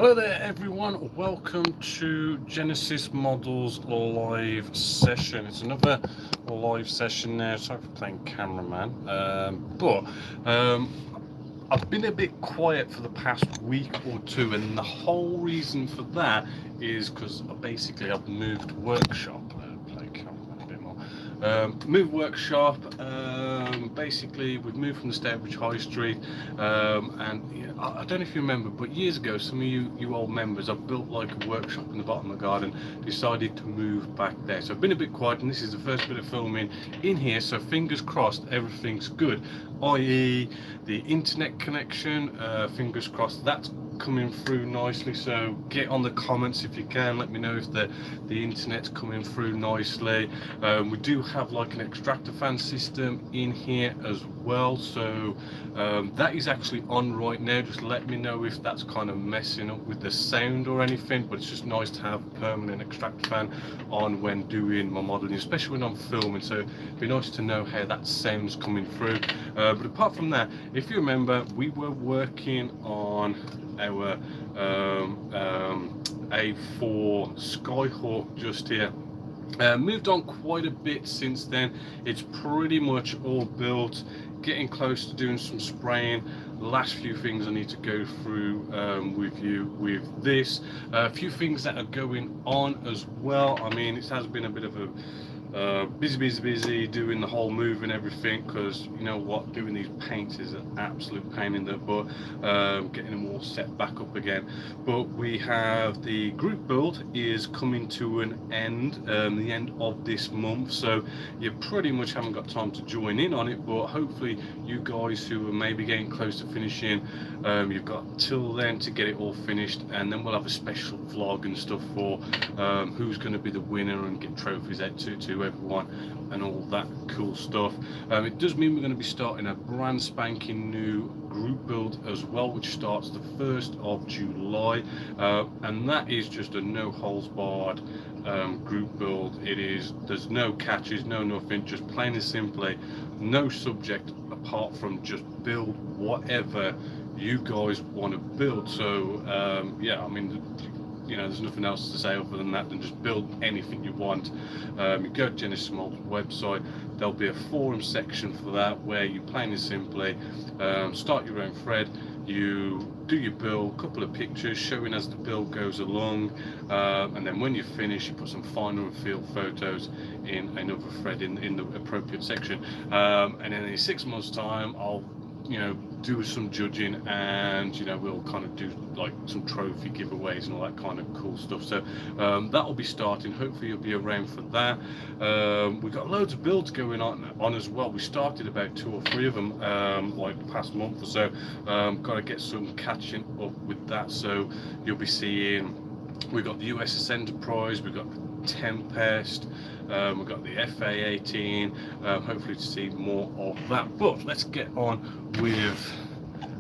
Hello there everyone, welcome to Genessis Models live session. It's another live session now. Sorry for playing cameraman, but I've been a bit quiet for the past week or two, and the whole reason for that is because basically I've moved workshop. Play cameraman a bit more. Moved workshop. Basically we've moved from the Stourbridge High Street, and yeah, I don't know if you remember, but years ago, some of you old members, I built like a workshop in the bottom of the garden, decided to move back there. So I've been a bit quiet, and this is the first bit of filming in here, so fingers crossed everything's good, i.e. the internet connection, fingers crossed that's coming through nicely. So get on the comments if you can, let me know if the internet's coming through nicely. We do have like an extractor fan system in here as well, so that is actually on right now. Just let me know if that's kind of messing up with the sound or anything, but it's just nice to have a permanent extractor fan on when doing my modeling, especially when I'm filming, so it'd be nice to know how that sound's coming through. But apart from that, if you remember, we were working on our A4 Skyhawk just here. Moved on quite a bit since then. It's pretty much all built, getting close to doing some spraying. Last few things I need to go through with you with this. A few things that are going on as well. I mean, it has been a bit of a busy doing the whole move and everything, because you know what, doing these paints is an absolute pain in the butt, getting them all set back up again. But we have the group build is coming to an end, the end of this month, so you pretty much haven't got time to join in on it, but hopefully you guys who are maybe getting close to finishing, you've got till then to get it all finished, and then we'll have a special vlog and stuff for who's going to be the winner and get trophies out to everyone and all that cool stuff. It does mean we're going to be starting a brand spanking new group build as well, which starts the 1st of July, and that is just a no holds barred group build. There's no catches, no nothing, just plain and simply no subject apart from just build whatever you guys want to build. So yeah, I mean, you know, there's nothing else to say other than that, than just build anything you want. You go to Genessis Models website, there'll be a forum section for that, where you plain and simply start your own thread, you do your build, couple of pictures showing as the build goes along, and then when you finish, you put some final and field photos in another thread in the appropriate section, and then in 6 months time I'll, you know, do some judging, and you know, we'll kind of do like some trophy giveaways and all that kind of cool stuff. So that will be starting. Hopefully you'll be around for that. We've got loads of builds going on as well. We started about 2 or 3 of them like the past month or so. Got to get some catching up with that, so you'll be seeing we've got the USS Enterprise, we've got the Tempest, we've got the FA-18, hopefully to see more of that. But let's get on with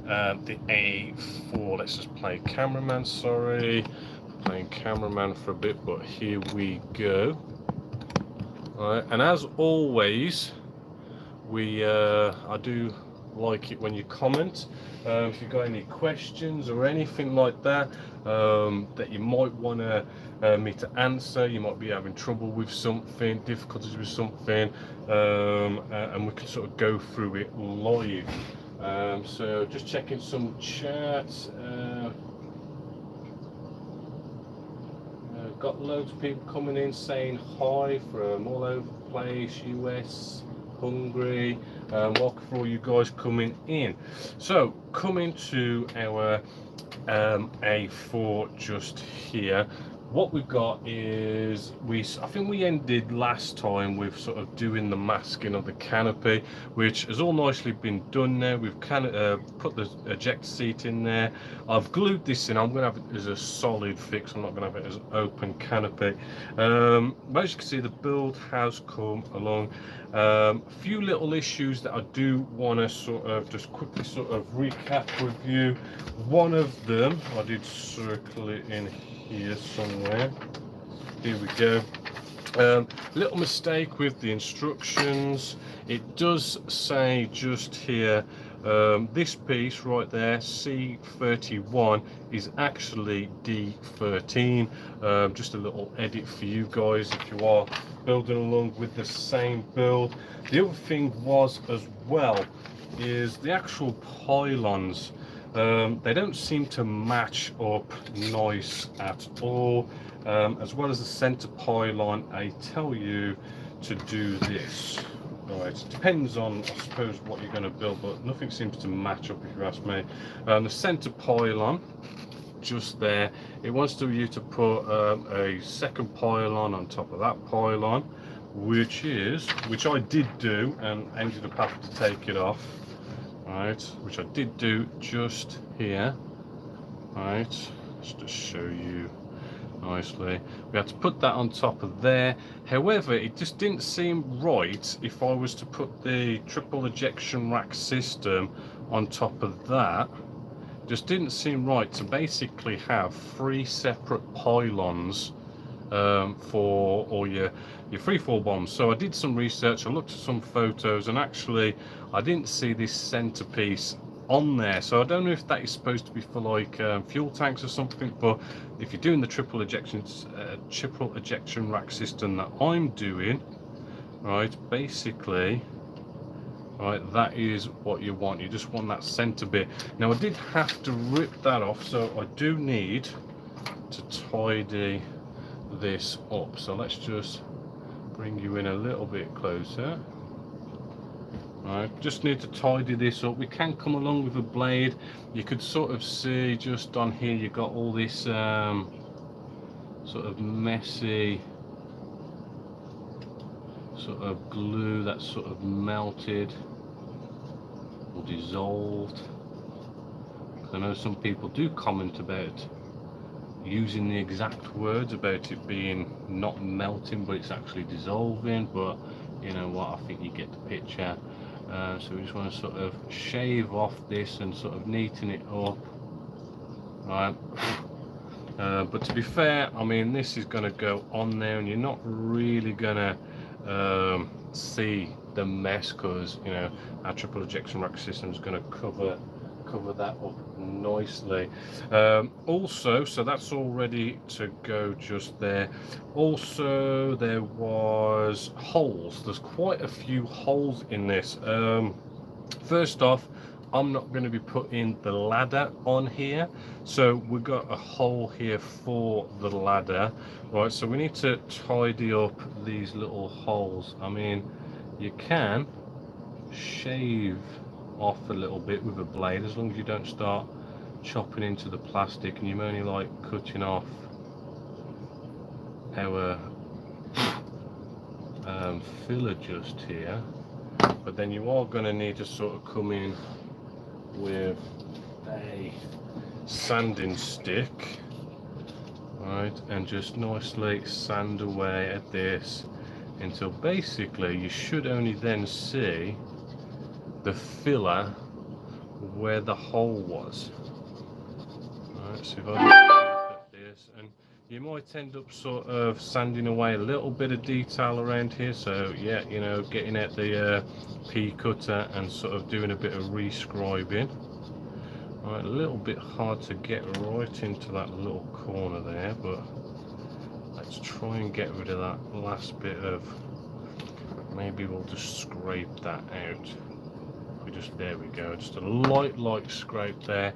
the A4. Let's just play cameraman, sorry, playing cameraman for a bit, but here we go. All right, and as always, I do like it when you comment. If you've got any questions or anything like that that you might want me to answer, you might be having trouble with something, difficulties with something, and we can sort of go through it live. So just checking some chats. Got loads of people coming in saying hi from all over the place, US, Hungary. Welcome for all you guys coming in. So coming to our A4 just here, what we've got is I think we ended last time with sort of doing the masking of the canopy, which has all nicely been done now. We've kind of put the ejector seat in there. I've glued this in. I'm going to have it as a solid fix. I'm not going to have it as an open canopy. But as you can see, the build has come along. A few little issues that I do want to sort of just quickly sort of recap with you. One of them, I did circle it in here somewhere. Here we go. Little mistake with the instructions. It does say just here This piece right there, C31, is actually D13. Just a little edit for you guys if you are building along with the same build. The other thing was as well is the actual pylons. They don't seem to match up nice at all. As well as the center pylon, I tell you to do this. Right, it depends on, I suppose, what you're going to build, but nothing seems to match up if you ask me. The center pylon, just there, it wants you to put a second pylon on top of that pylon, which I did do and ended up having to take it off. Right, which I did do just here. Right, just to show you nicely, we had to put that on top of there. However, it just didn't seem right if I was to put the triple ejection rack system on top of that. Just didn't seem right to basically have 3 separate pylons for all your freefall bombs. So I did some research, I looked at some photos, and actually I didn't see this centerpiece on there. So I don't know if that is supposed to be for like fuel tanks or something, but if you're doing the triple ejection rack system that I'm doing, right, basically, right, that is what you want. You just want that center bit. Now I did have to rip that off, so I do need to tidy this up. So let's just bring you in a little bit closer. Right, just need to tidy this up. We can come along with a blade. You could sort of see just on here you've got all this sort of messy sort of glue that's sort of melted or dissolved. I know some people do comment about using the exact words about it being not melting, but it's actually dissolving, but you know what, I think you get the picture. So we just want to sort of shave off this and sort of neaten it up, right? But to be fair, I mean, this is going to go on there and you're not really going to see the mess, because you know our triple ejection rack system is going to cover that up nicely. Also, so that's all ready to go just there. Also, there was holes. There's quite a few holes in this. First off, I'm not going to be putting the ladder on here, so we've got a hole here for the ladder, right? So we need to tidy up these little holes. I mean, you can shave off a little bit with a blade, as long as you don't start chopping into the plastic, and you're only like cutting off our filler just here. But then you are going to need to sort of come in with a sanding stick, right, and just nicely sand away at this until basically you should only then see the filler where the hole was. Right, so if I look at this, and you might end up sort of sanding away a little bit of detail around here, so yeah, you know, getting at the P cutter and sort of doing a bit of rescribing. Right, a little bit hard to get right into that little corner there, but let's try and get rid of that last bit of, maybe we'll just scrape that out. Just, there we go, just a light scrape there,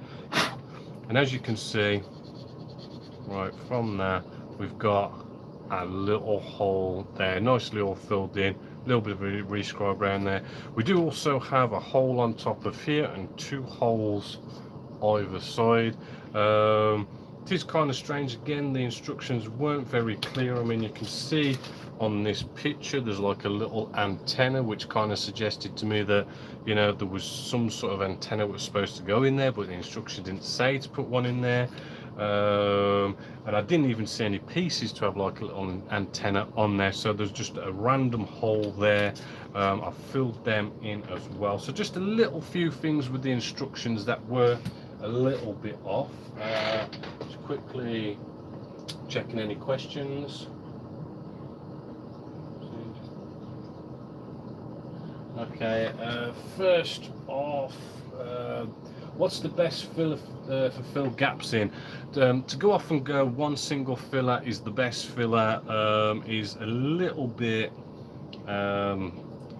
and as you can see, right from there we've got a little hole there, nicely all filled in, a little bit of a rescribe around there. We do also have a hole on top of here and 2 holes either side. It is kind of strange, again, the instructions weren't very clear. I mean, you can see on this picture there's like a little antenna, which kind of suggested to me that, you know, there was some sort of antenna that was supposed to go in there, but the instruction didn't say to put one in there. And I didn't even see any pieces to have like a little antenna on there, so there's just a random hole there. I filled them in as well, so just a little few things with the instructions that were a little bit off. Just quickly checking any questions. Okay, first off, what's the best filler for fill gaps in? To go off and go one single filler is the best filler is a little bit,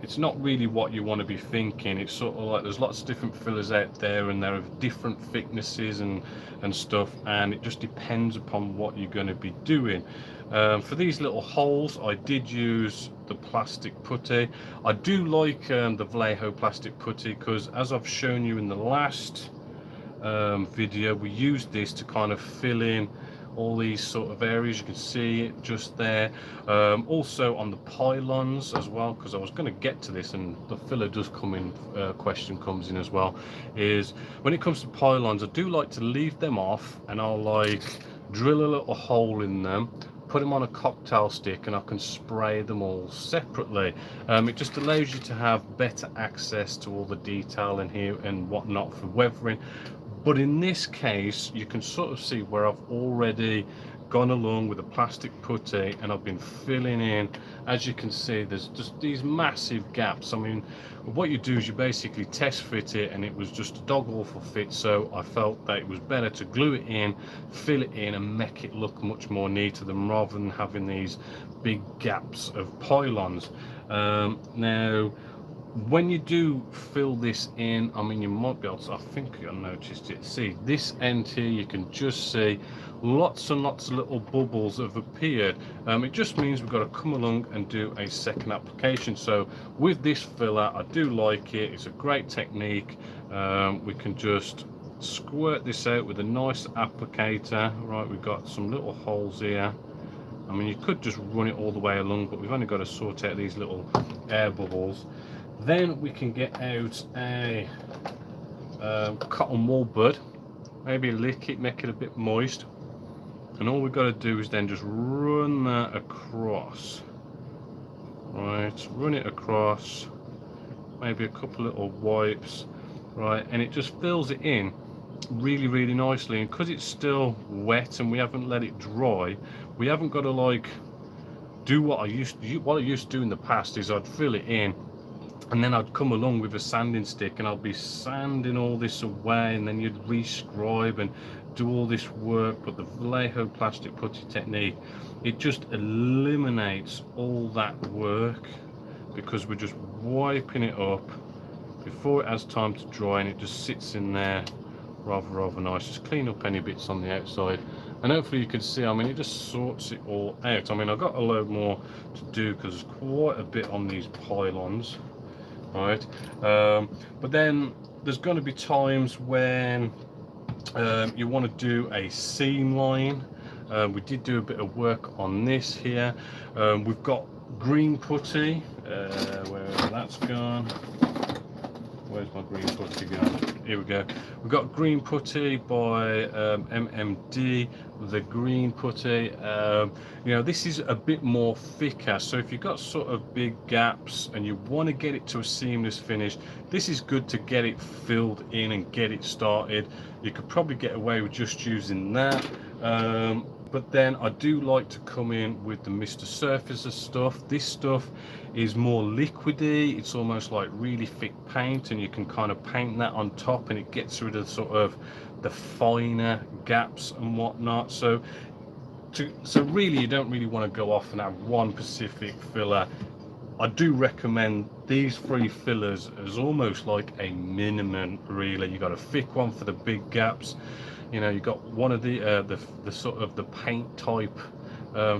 it's not really what you want to be thinking. It's sort of like there's lots of different fillers out there, and they're of different thicknesses and stuff, and it just depends upon what you're going to be doing. For these little holes, I did use the plastic putty. I do like the Vallejo plastic putty, because as I've shown you in the last video, we used this to kind of fill in all these sort of areas. You can see it just there. Also on the pylons as well, because I was going to get to this, and the filler does come in, question comes in as well, is when it comes to pylons, I do like to leave them off, and I'll like drill a little hole in them, put them on a cocktail stick, and I can spray them all separately. It just allows you to have better access to all the detail in here and whatnot for weathering. But in this case, you can sort of see where I've already gone along with the plastic putty, and I've been filling in. As you can see, there's just these massive gaps. I mean, what you do is you basically test fit it, and it was just a dog awful fit, so I felt that it was better to glue it in, fill it in, and make it look much more neater than rather than having these big gaps of pylons. Now, when you do fill this in, I mean, you might be able to, I think you'll notice it. See this end here, you can just see lots and lots of little bubbles have appeared. It just means we've got to come along and do a second application. So with this filler, I do like it. It's a great technique. We can just squirt this out with a nice applicator. Right, we've got some little holes here. I mean, you could just run it all the way along, but we've only got to sort out these little air bubbles. Then we can get out a cotton wool bud, maybe lick it, make it a bit moist, and all we've got to do is then just run that across. Right, run it across, maybe a couple little wipes, right, and it just fills it in really, really nicely. And because it's still wet and we haven't let it dry, we haven't got to like do what I used to do in the past. Is I'd fill it in, and then I'd come along with a sanding stick, and I'd be sanding all this away, and then you'd rescribe and do all this work. But the Vallejo plastic putty technique, it just eliminates all that work, because we're just wiping it up before it has time to dry, and it just sits in there rather nice. Just clean up any bits on the outside, and hopefully you can see, I mean, it just sorts it all out. I mean, I've got a load more to do because there's quite a bit on these pylons. Right, but then there's going to be times when you want to do a seam line. We did do a bit of work on this here. We've got green putty. Where that's gone? Where's my green putty gone? Here we go. We've got green putty by MMD. The green putty, you know, this is a bit more thicker, so if you've got sort of big gaps and you want to get it to a seamless finish, this is good to get it filled in and get it started. You could probably get away with just using that, but then I do like to come in with the Mr. Surfacer stuff. This stuff is more liquidy. It's almost like really thick paint, and you can kind of paint that on top, and it gets rid of sort of the finer gaps and whatnot. So really, you don't really want to go off and have one specific filler. I do recommend these 3 fillers as almost like a minimum, really. You got a thick one for the big gaps, you know, you got one of the sort of the paint type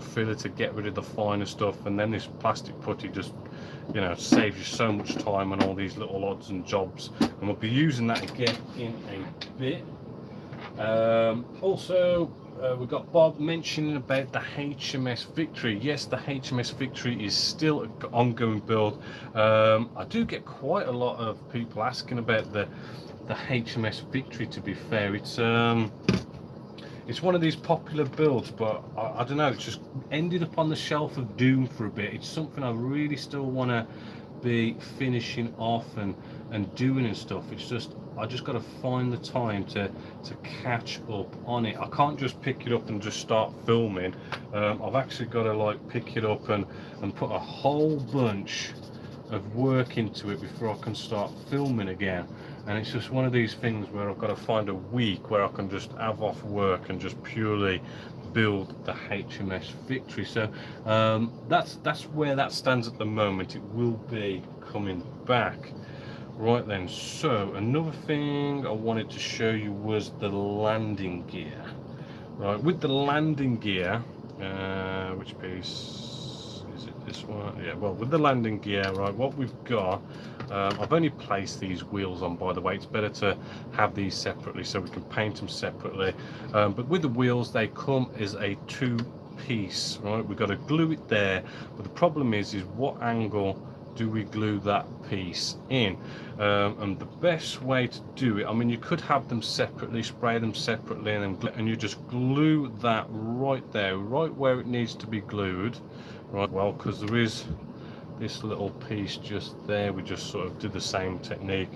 filler to get rid of the finer stuff, and then this plastic putty just, you know, saves you so much time on all these little odds and jobs, and we'll be using that again in a bit. Also, we've got Bob mentioning about the HMS Victory. Yes, the HMS Victory is still an ongoing build. I do get quite a lot of people asking about the HMS Victory, to be fair. It's one of these popular builds, but I don't know, it's just ended up on the shelf of doom for a bit. It's something I really still want to be finishing off and doing and stuff. It's just, I just got to find the time to catch up on it. I can't just pick it up and just start filming. I've actually got to like pick it up and put a whole bunch of work into it before I can start filming again. and it's just one of these things where I've got to find a week where I can just have off work and just purely build the HMS Victory. So that's where that stands at the moment. It will be coming back. Right then, so another thing I wanted to show you was the landing gear. Right, with the landing gear, which piece is it? This one? Yeah, well, with the landing gear, right, what we've got, I've only placed these wheels on, by the way. It's better to have these separately so we can paint them separately. But with the wheels, they come as a two-piece, right? We've got to glue it there, but the problem is what angle do we glue that piece in? And the best way to do it, I mean, you could have them separately, spray them separately, and you just glue that right there, right where it needs to be glued, right? Well, because there is this little piece just there, we just sort of do the same technique,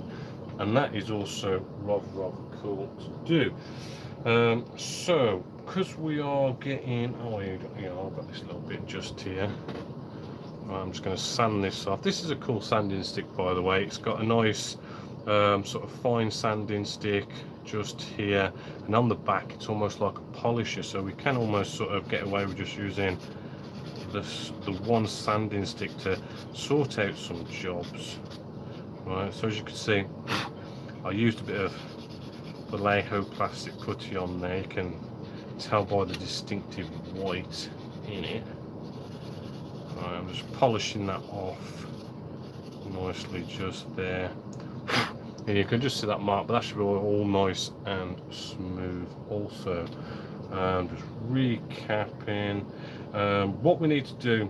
and that is also rather cool to do. So because we are getting, I've got this little bit just here. I'm just going to sand this off. This is a cool sanding stick, by the way. It's got a nice sort of fine sanding stick just here, and on the back it's almost like a polisher, so we can almost sort of get away with just using the one sanding stick to sort out some jobs. Right, so as you can see, I used a bit of Vallejo plastic putty on there. You can tell by the distinctive white in it. I'm just polishing that off nicely just there. And you can just see that mark, but that should be all nice and smooth also. Just recapping. What we need to do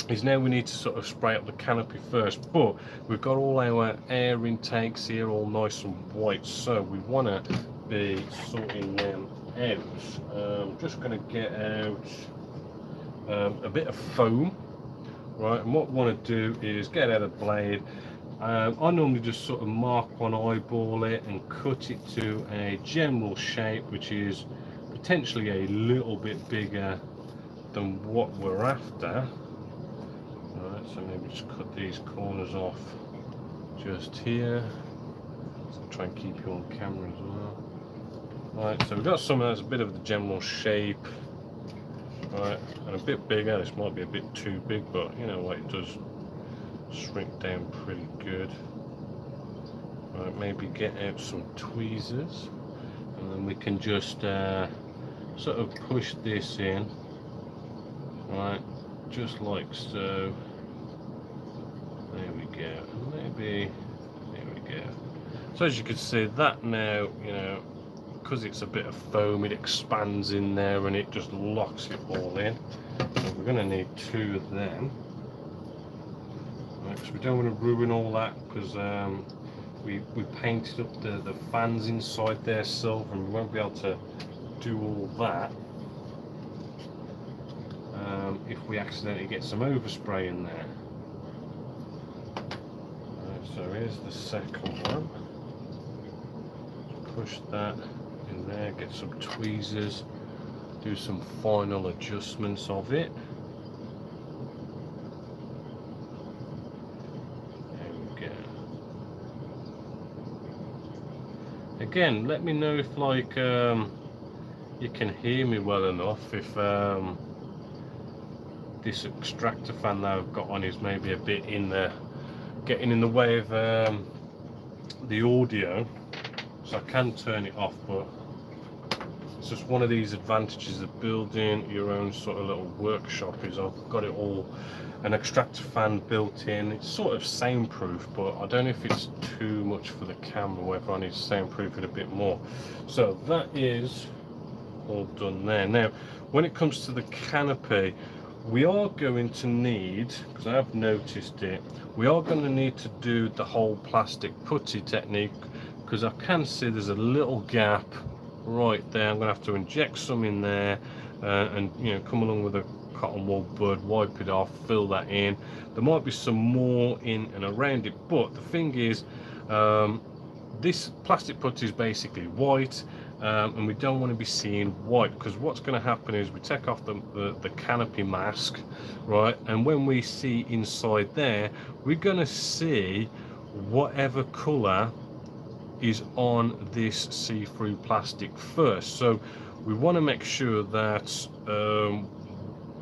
is now we need to sort of spray up the canopy first, but we've got all our air intakes here all nice and white, so we want to be sorting them out. I'm just going to get out a bit of foam. Right, and what we want to do is get out a blade. I normally just sort of mark one, eyeball it, and cut it to a general shape, which is potentially a little bit bigger than what we're after. Right, so maybe just cut these corners off just here. So try and keep you on camera as well. Right, so we've got something that's a bit of the general shape. Right, and a bit bigger. This might be a bit too big, but you know what, it does shrink down pretty good. Right, maybe get out some tweezers, and then we can just sort of push this in, right, just like so. There we go. Maybe there we go. So as you can see, that now, you know, because it's a bit of foam, it expands in there and it just locks it all in. So we're going to need two of them. Right, so we don't want to ruin all that, because we painted up the fans inside there silver, and we won't be able to do all that if we accidentally get some overspray in there. Right, so here's the second one. Push that in there, get some tweezers, do some final adjustments of it. There we go. Again, let me know if like you can hear me well enough, if this extractor fan that I've got on is maybe a bit getting in the way of the audio. So I can turn it off, but it's just one of these advantages of building your own sort of little workshop, is I've got it all, an extractor fan built in. It's sort of soundproof, but I don't know if it's too much for the camera, whether I need to soundproof it a bit more. So that is all done there. Now when it comes to the canopy, we are going to need, because I have noticed it, we are going to need to do the whole plastic putty technique, because I can see there's a little gap right there. I'm going to have to inject some in there and, you know, come along with a cotton wool bud, wipe it off, fill that in. There might be some more in and around it, but the thing is, this plastic putty is basically white, and we don't want to be seeing white, because what's going to happen is we take off the canopy mask, right, and when we see inside there, we're going to see whatever colour is on this see-through plastic first. So we want to make sure that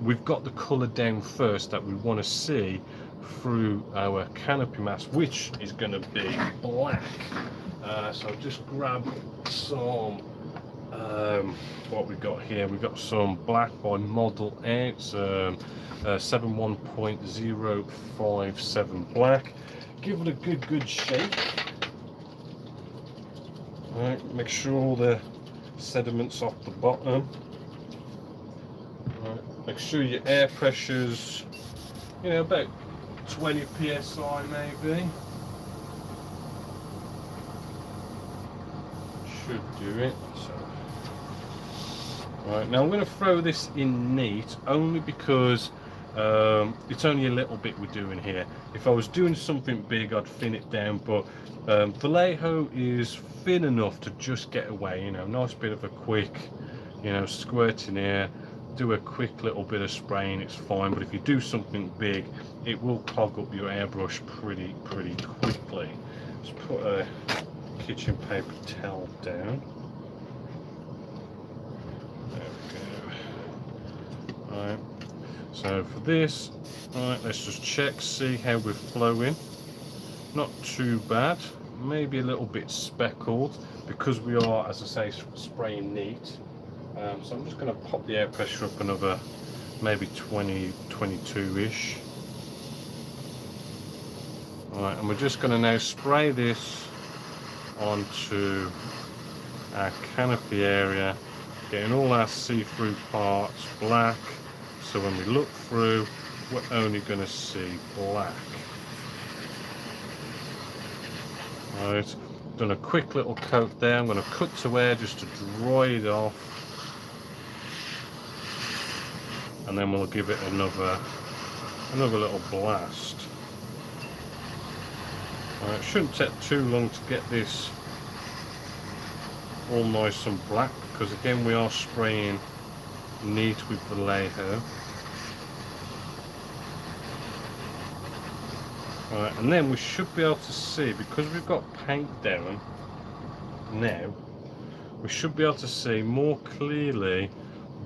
we've got the colour down first that we want to see through our canopy mask, which is going to be black. So I'll just grab some what we've got here. We've got some black by Model Out, 71.057 black. Give it a good shake. All right, make sure all the sediments off the bottom. All right, make sure your air pressure's, you know, about 20 psi maybe. Should do it. So, right, now I'm going to throw this in neat only because it's only a little bit we're doing here. If I was doing something big, I'd thin it down, but Vallejo is thin enough to just get away. You know, nice bit of a quick, you know, squirt in here, do a quick little bit of spraying, it's fine. But if you do something big, it will clog up your airbrush pretty quickly. Let's put a kitchen paper towel down. There we go. All right. So for this, right, let's just check, see how we're flowing. Not too bad, maybe a little bit speckled because we are, as I say, spraying neat. So I'm just going to pop the air pressure up another maybe 20, 22-ish. Alright, and we're just going to now spray this onto our canopy area, getting all our see-through parts black. So when we look through, we're only going to see black. Right, done a quick little coat there. I'm going to cut to air just to dry it off, and then we'll give it another little blast. Right, it shouldn't take too long to get this all nice and black because again we are spraying neat with Vallejo. Right, and then we should be able to see, because we've got paint down now, we should be able to see more clearly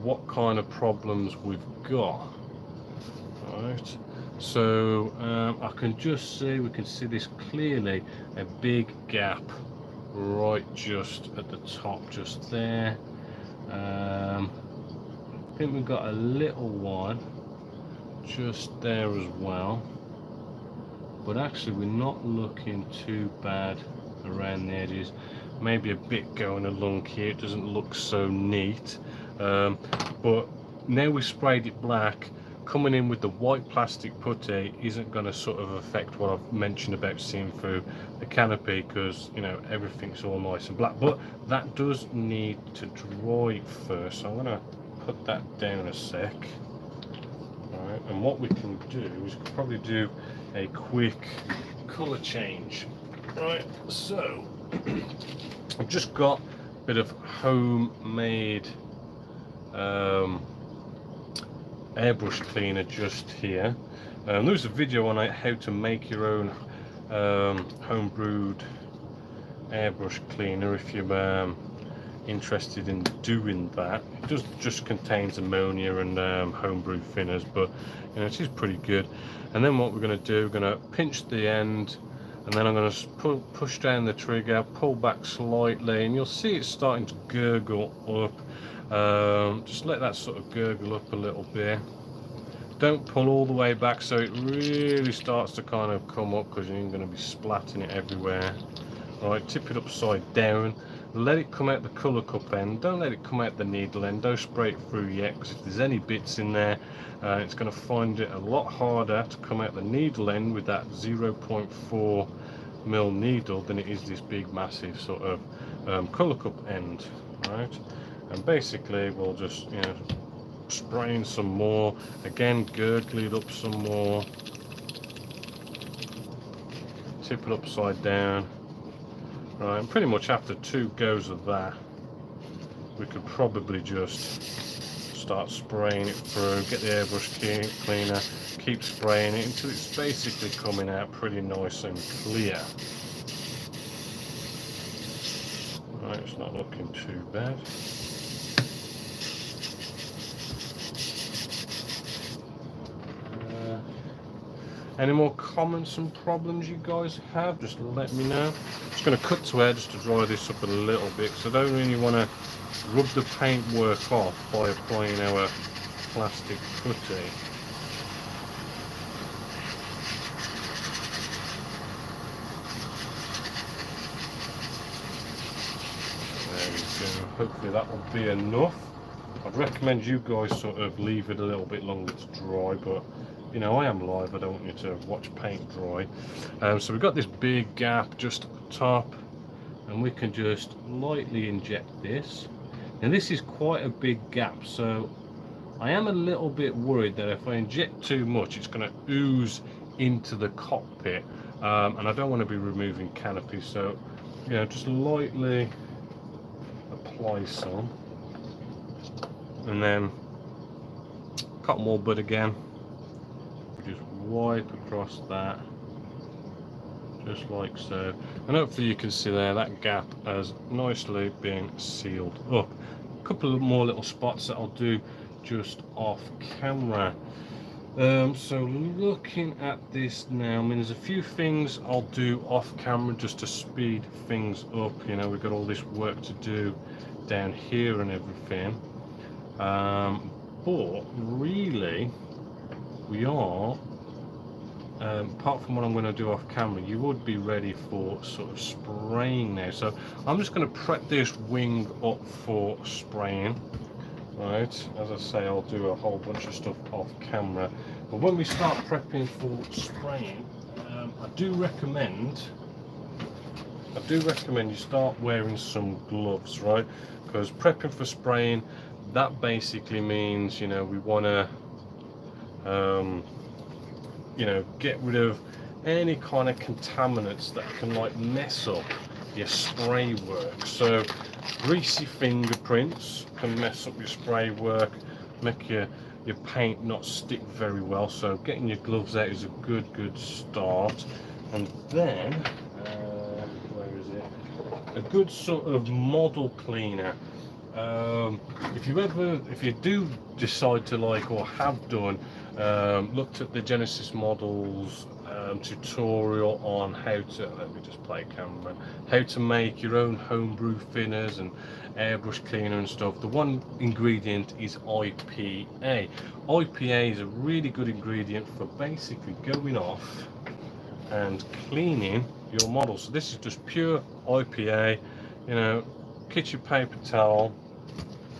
what kind of problems we've got. Right, so I can just see, we can see this clearly, a big gap right just at the top, just there. I think we've got a little one just there as well, but actually we're not looking too bad around the edges. Maybe a bit going along here, it doesn't look so neat, but now we've sprayed it black, coming in with the white plastic putty isn't going to sort of affect what I've mentioned about seeing through the canopy, because you know everything's all nice and black. But that does need to dry first, so I'm going to put that down a sec. Alright, and what we can do is probably do a quick colour change. Right, so I've just got a bit of homemade airbrush cleaner just here. There's a video on how to make your own homebrewed airbrush cleaner if you're interested in doing that. It just contains ammonia and homebrew thinners, but you know, it is pretty good. And then what we're going to do, we're going to pinch the end, and then I'm going to push down the trigger, pull back slightly, and you'll see it's starting to gurgle up. Just let that sort of gurgle up a little bit. Don't pull all the way back so it really starts to kind of come up, because you're going to be splatting it everywhere. Alright, tip it upside down, let it come out the colour cup end, don't let it come out the needle end, don't spray it through yet, because if there's any bits in there, it's going to find it a lot harder to come out the needle end with that 0.4 mil needle than it is this big massive sort of colour cup end. Right, and basically we'll just, you know, spraying some more, again gurgle it up some more, tip it upside down. Right, and pretty much after 2 goes of that, we could probably just start spraying it through, get the airbrush cleaner, keep spraying it until it's basically coming out pretty nice and clear. Right, it's not looking too bad. Any more comments and problems you guys have, just let me know. Just going to cut to air just to dry this up a little bit, because I don't really want to rub the paintwork off by applying our plastic putty. There we go. Hopefully that will be enough. I'd recommend you guys sort of leave it a little bit longer to dry, but you know, I am live, I don't want you to watch paint dry. So we've got this big gap just at the top, and we can just lightly inject this. Now this is quite a big gap, so I am a little bit worried that if I inject too much, it's going to ooze into the cockpit, and I don't want to be removing canopy, so you know, just lightly apply some, and then cotton wool bud again. Just wipe across that, just like so, and hopefully you can see there that gap has nicely been sealed up. A couple of more little spots that I'll do just off camera. So looking at this now, I mean, there's a few things I'll do off camera just to speed things up. You know, we've got all this work to do down here and everything, but really we are, apart from what I'm going to do off camera, you would be ready for sort of spraying now. So I'm just going to prep this wing up for spraying. Right, as I say, I'll do a whole bunch of stuff off camera, but when we start prepping for spraying, I do recommend you start wearing some gloves, right? Because prepping for spraying, that basically means, you know, we want to you know, get rid of any kind of contaminants that can like mess up your spray work. So greasy fingerprints can mess up your spray work, make your paint not stick very well. So getting your gloves out is a good start. And then where is it, a good sort of model cleaner. If you do decide to like, or have done, looked at the Genessis models tutorial on how to, let me just play camera, how to make your own homebrew thinners and airbrush cleaner and stuff. The one ingredient is IPA. IPA is a really good ingredient for basically going off and cleaning your model. So this is just pure IPA, you know, kitchen paper towel,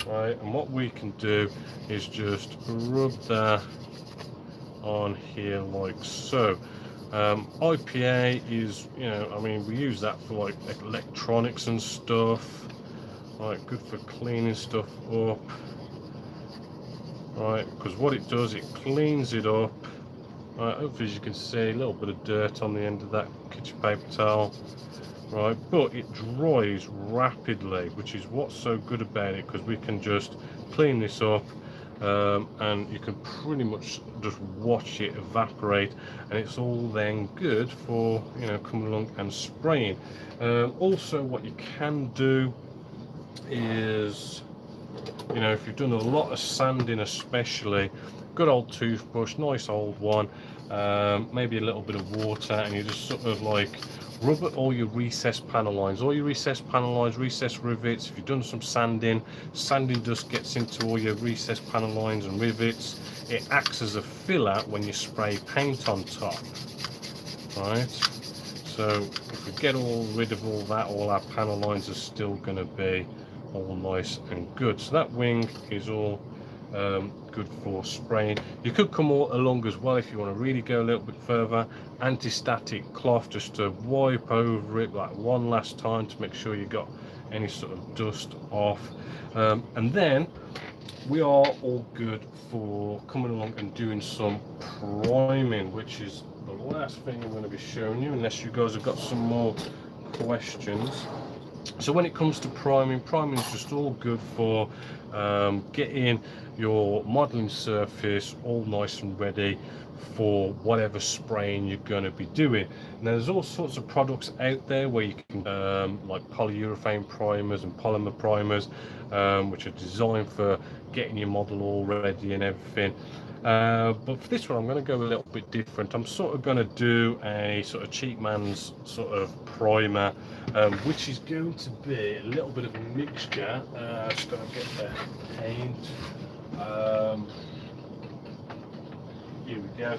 right? And what we can do is just rub that on here like so. IPA is, you know, I mean, we use that for like electronics and stuff, right? Good for cleaning stuff up, right? Because what it does, it cleans it up, right? Hopefully, as you can see, a little bit of dirt on the end of that kitchen paper towel, right? But it dries rapidly, which is what's so good about it, because we can just clean this up, and you can pretty much just watch it evaporate, and it's all then good for, you know, coming along and spraying. Also, what you can do is, you know, if you've done a lot of sanding, especially, good old toothbrush, nice old one, maybe a little bit of water, and you just sort of like rub at all your recessed panel lines, recessed rivets. If you've done some sanding dust gets into all your recessed panel lines and rivets. It acts as a filler when you spray paint on top, right? So if we get rid of all that, all our panel lines are still going to be all nice and good. So that wing is all good for spraying. You could come all along as well if you want to really go a little bit further. Anti-static cloth just to wipe over it like one last time to make sure you got any sort of dust off, and then we are all good for coming along and doing some priming, which is the last thing I'm going to be showing you, unless you guys have got some more questions. So when it comes to priming is just all good for getting your modeling surface all nice and ready for whatever spraying you're going to be doing. Now there's all sorts of products out there where you can like polyurethane primers and polymer primers, which are designed for getting your model all ready and everything. But for this one I'm going to go a little bit different. I'm sort of going to do a sort of cheap man's sort of primer, which is going to be a little bit of a mixture. Just going to get the paint. Here we go.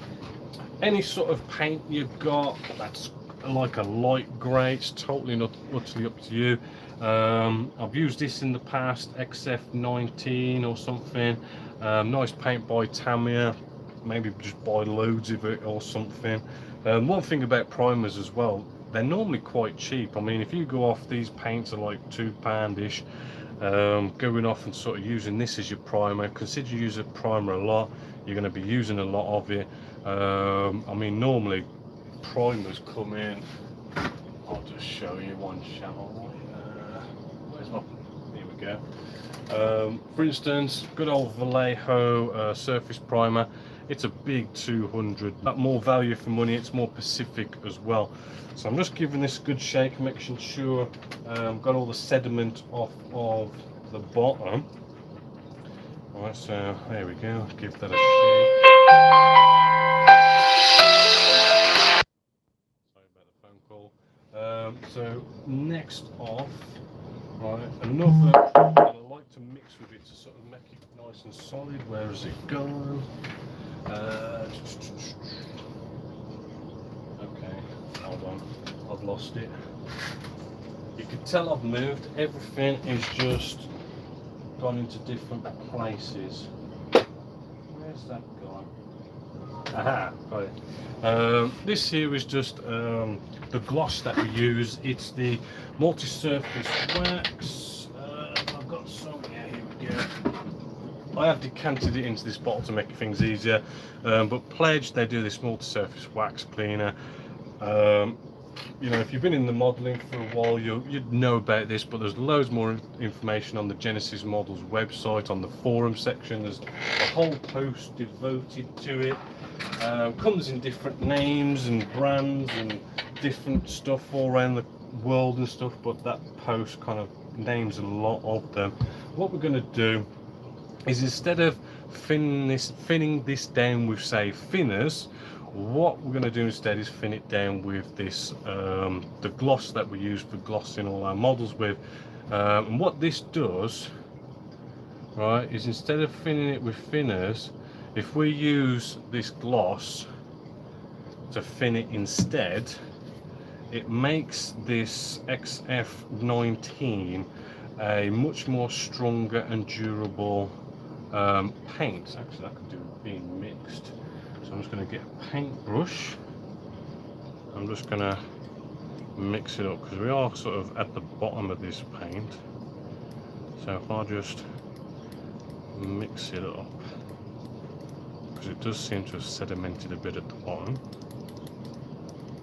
Any sort of paint you've got that's like a light grey, it's totally not utterly up to you. I've used this in the past, XF19 or something. Nice paint by Tamiya, maybe just buy loads of it or something. One thing about primers as well, they're normally quite cheap. I mean, if you go off, these paints are like £2-ish. Going off and sort of using this as your primer, consider you use a primer a lot, you're going to be using a lot of it. I mean, normally primers come in, I'll just show you one, shall I? Where's my, here we go. For instance, good old Vallejo surface primer. It's a big 200, but more value for money. It's more Pacific as well. So I'm just giving this a good shake, making sure got all the sediment off of the bottom. All right, so there we go. Give that a shake. Sorry about the phone call. So next off, right, another that I like to mix with it to sort of make it nice and solid. Where has it gone? Okay, hold on, I've lost it. You can tell I've moved. Everything is just gone into different places. Where's that gone? Aha, got it. This here is just the gloss that we use. It's the multi-surface wax. I've got some here. Here we go. I have decanted it into this bottle to make things easier, but Pledge, they do this multi-surface wax cleaner. You know, if you've been in the modelling for a while, you'd know about this, but there's loads more information on the Genessis Models website, on the forum section. There's a whole post devoted to it. Comes in different names and brands and different stuff all around the world and stuff, but that post kind of names a lot of them. What we're going to do is, instead of thinning this down with, say, thinners, what we're going to do instead is thin it down with this the gloss that we use for glossing all our models with. And what this does, right, is instead of thinning it with thinners, if we use this gloss to thin it instead, it makes this XF19 a much more stronger and durable paint. Actually, that could do with being mixed. So I'm just going to get a paintbrush. I'm just going to mix it up because we are sort of at the bottom of this paint. So if I just mix it up, because it does seem to have sedimented a bit at the bottom.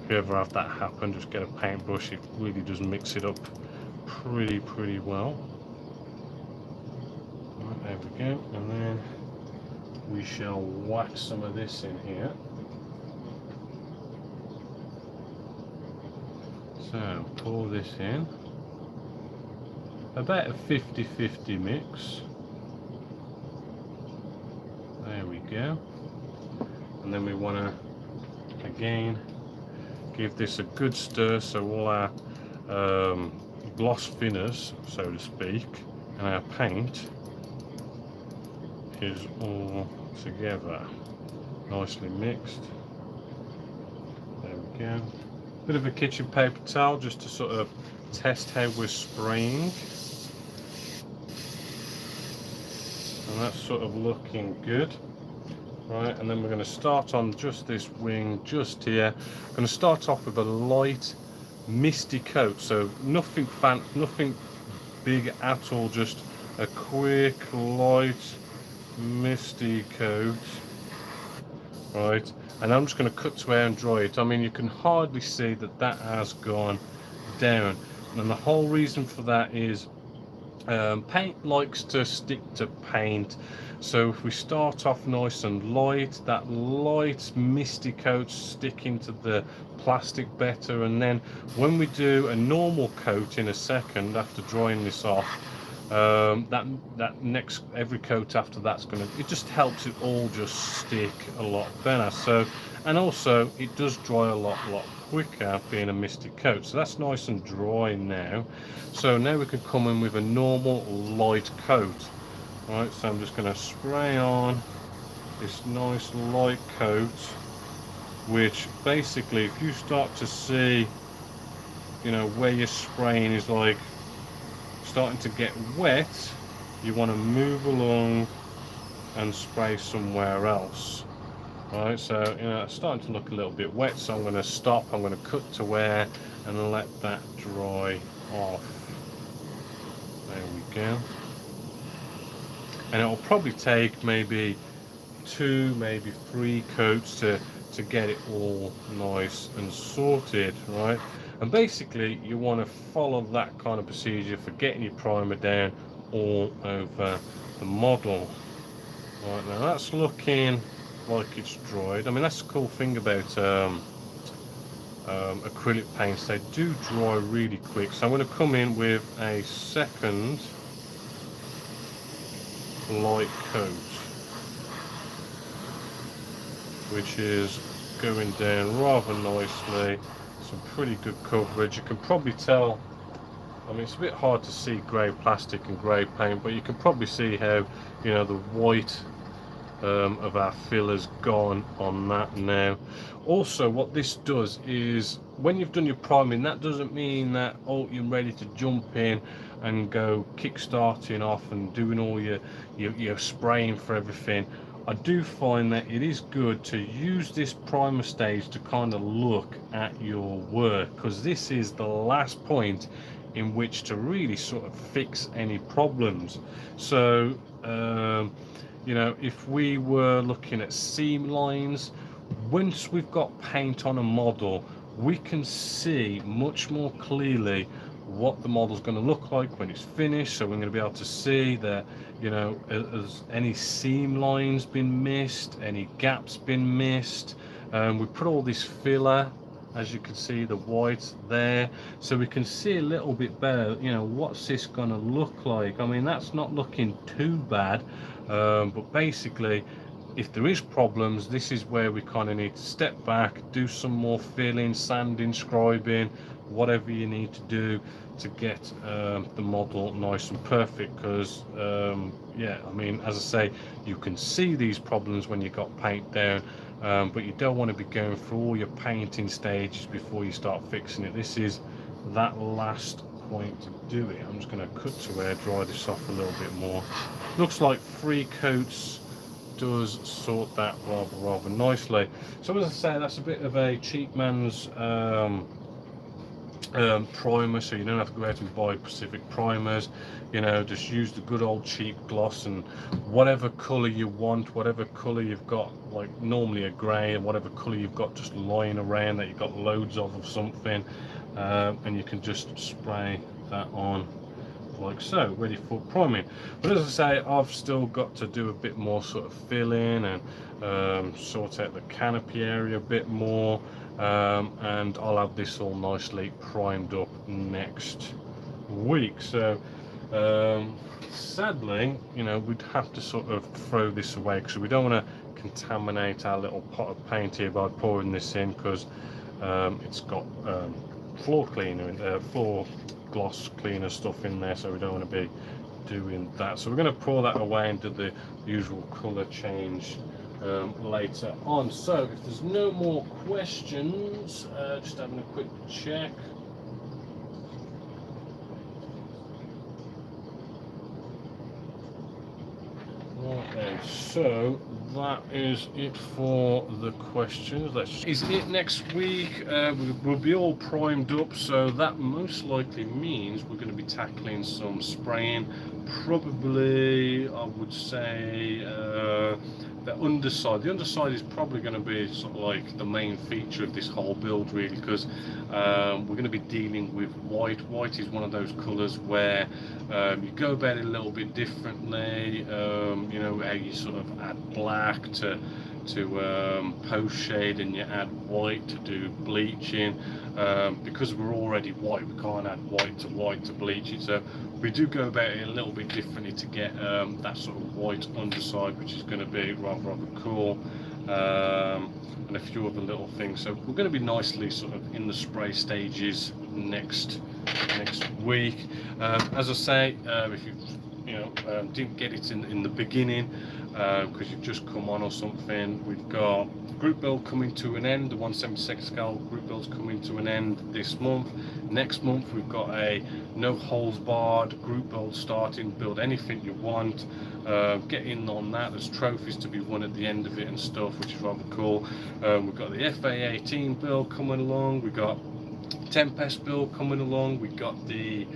If you ever have that happen, just get a paintbrush. It really does mix it up pretty well. Right, there we go, and then we shall wax some of this in here. So pour this in, about a 50-50 mix. There we go. And then we want to again give this a good stir, so all our gloss thinners, so to speak, and our paint is all together, nicely mixed. There we go. Bit of a kitchen paper towel just to sort of test how we're spraying. And that's sort of looking good. Right, and then we're going to start on just this wing just here. I'm going to start off with a light misty coat, so nothing nothing big at all, just a quick light misty coat. Right, and I'm just going to cut to air and dry it. I mean, you can hardly see that that has gone down, And the whole reason for that is paint likes to stick to paint. So if we start off nice and light, that light misty coat sticking to the plastic better, and then when we do a normal coat in a second after drying this off, that next every coat after that's going to, it just helps it all just stick a lot better. So, and also it does dry a lot quicker being a misty coat. So that's nice and dry now. So now we can come in with a normal light coat. Right, so I'm just going to spray on this nice light coat, which basically, if you start to see, you know, where your spraying is like starting to get wet, you want to move along and spray somewhere else. Right, so you know it's starting to look a little bit wet, so I'm going to stop, I'm going to cut to where and let that dry off. There we go. And it will probably take maybe 2, maybe 3 coats to get it all nice and sorted, right? And basically you want to follow that kind of procedure for getting your primer down all over the model. Right, now that's looking like it's dried. I mean, that's the cool thing about acrylic paints, they do dry really quick. So I'm going to come in with a second light coat, which is going down rather nicely. Some pretty good coverage. You can probably tell, I mean it's a bit hard to see grey plastic and grey paint, but you can probably see how, you know, the white of our fill has gone on that now. Also, what this does is when you've done your priming, that doesn't mean that, oh, you're ready to jump in and go kick-starting off and doing all your spraying for everything. I do find that it is good to use this primer stage to kind of look at your work, because this is the last point in which to really sort of fix any problems. So you know, if we were looking at seam lines, once we've got paint on a model, we can see much more clearly what the model's going to look like when it's finished. So we're going to be able to see that, you know, has any seam lines been missed, any gaps been missed. We put all this filler, as you can see, the white there, so we can see a little bit better, you know, what's this going to look like. I mean, that's not looking too bad, but basically if there is problems, this is where we kind of need to step back, do some more filling, sanding, scribing, whatever you need to do to get the model nice and perfect. Because yeah, I mean, as I say, you can see these problems when you got paint down, but you don't want to be going through all your painting stages before you start fixing it. This is that last point to do it. I'm just going to cut to where, dry this off a little bit more. Looks like 3 coats does sort that rather nicely. So as I say, that's a bit of a cheap man's primer, so you don't have to go out and buy Pacific primers. You know, just use the good old cheap gloss, and whatever color you want, whatever color you've got, like normally a gray, and whatever color you've got just lying around that you've got loads of something, and you can just spray that on like so, ready for priming. But as I say, I've still got to do a bit more sort of filling and sort out the canopy area a bit more, and I'll have this all nicely primed up next week. So sadly, you know, we'd have to sort of throw this away because we don't want to contaminate our little pot of paint here by pouring this in, because it's got floor cleaner in floor gloss cleaner stuff in there, so we don't want to be doing that. So we're going to pour that away and do the usual color change later on. So if there's no more questions, just having a quick check. Okay, so that is it for the questions. Is it next week? We'll be all primed up, so that most likely means we're going to be tackling some spraying. Probably, I would say, the underside is probably going to be sort of like the main feature of this whole build, really, because we're going to be dealing with white. White is one of those colors where you go about it a little bit differently. You know, how you sort of add black to post shade, and you add white to do bleaching. Because we're already white, we can't add white to bleach it, so we do go about it a little bit differently to get that sort of white underside, which is going to be rather cool, and a few other little things. So we're going to be nicely sort of in the spray stages next week. As I say, if you didn't get it in the beginning, because you've just come on or something, we've got group build coming to an end. The 1/72 scale group build's coming to an end this month. Next month we've got a no holds barred group build starting. Build anything you want, get in on that. There's trophies to be won at the end of it and stuff, which is rather cool. We've got the FA-18 build coming along, we've got Tempest build coming along, we've got the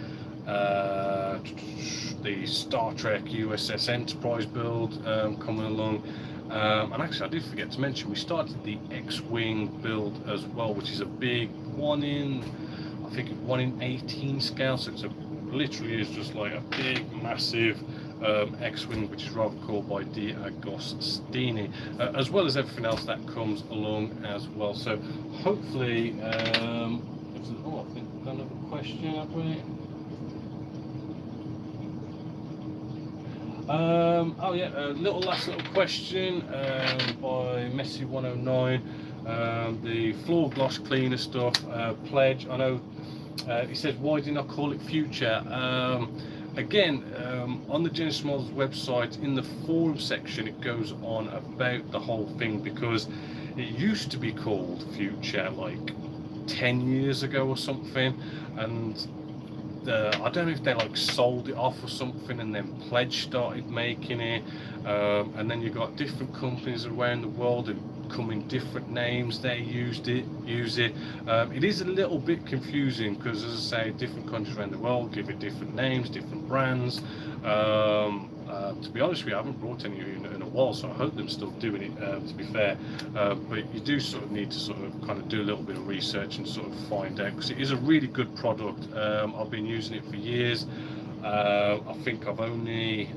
Star Trek USS Enterprise build coming along, and actually I did forget to mention we started the X-Wing build as well, which is a big I think 1 in 18 scale, so it's literally is just like a big massive X-Wing, which is rather cool, by D'Agostini, as well as everything else that comes along as well. So hopefully I think we've got another question, have we? Last little question by Messi109. The floor gloss cleaner stuff, pledge. I know he says, why didn't I call it Future? Again, on the Genessis Models website, in the forum section, it goes on about the whole thing, because it used to be called Future like 10 years ago or something, and I don't know if they like sold it off or something, and then Pledge started making it, and then you got different companies around the world and come in different names. They use it. It is a little bit confusing, because, as I say, different countries around the world give it different names, different brands. To be honest with you, I haven't brought any in a while, so I hope them still doing it, to be fair. But you do sort of need to sort of kind of do a little bit of research and sort of find out, because it is a really good product. I've been using it for years. I think I've only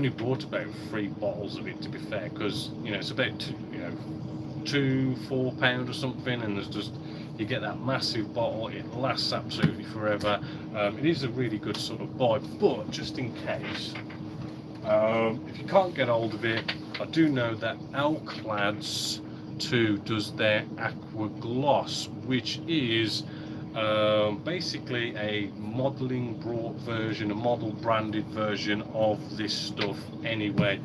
bought about 3 bottles of it, to be fair, because it's about £2-4 or something, and there's just, you get that massive bottle, it lasts absolutely forever. It is a really good sort of buy, but just in case, if you can't get hold of it, I do know that Alclads 2 does their Aqua Gloss, which is basically a modeling brought version, a model branded version of this stuff anyway.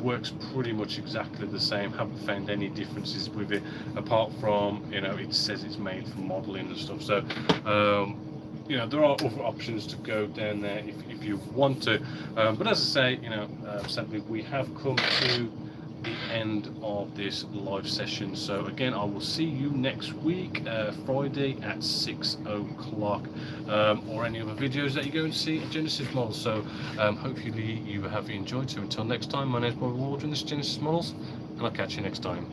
Works pretty much exactly the same. Haven't found any differences with it, apart from it says it's made for modeling and stuff. So there are other options to go down there if you want to, but as I say, sadly we have come to the end of this live session. So again, I will see you next week, Friday at 6 o'clock, or any other videos that you go and see at Genessis Models. So hopefully you have enjoyed. So until next time, my name is Bobby Waldron, this is Genessis Models, and I'll catch you next time.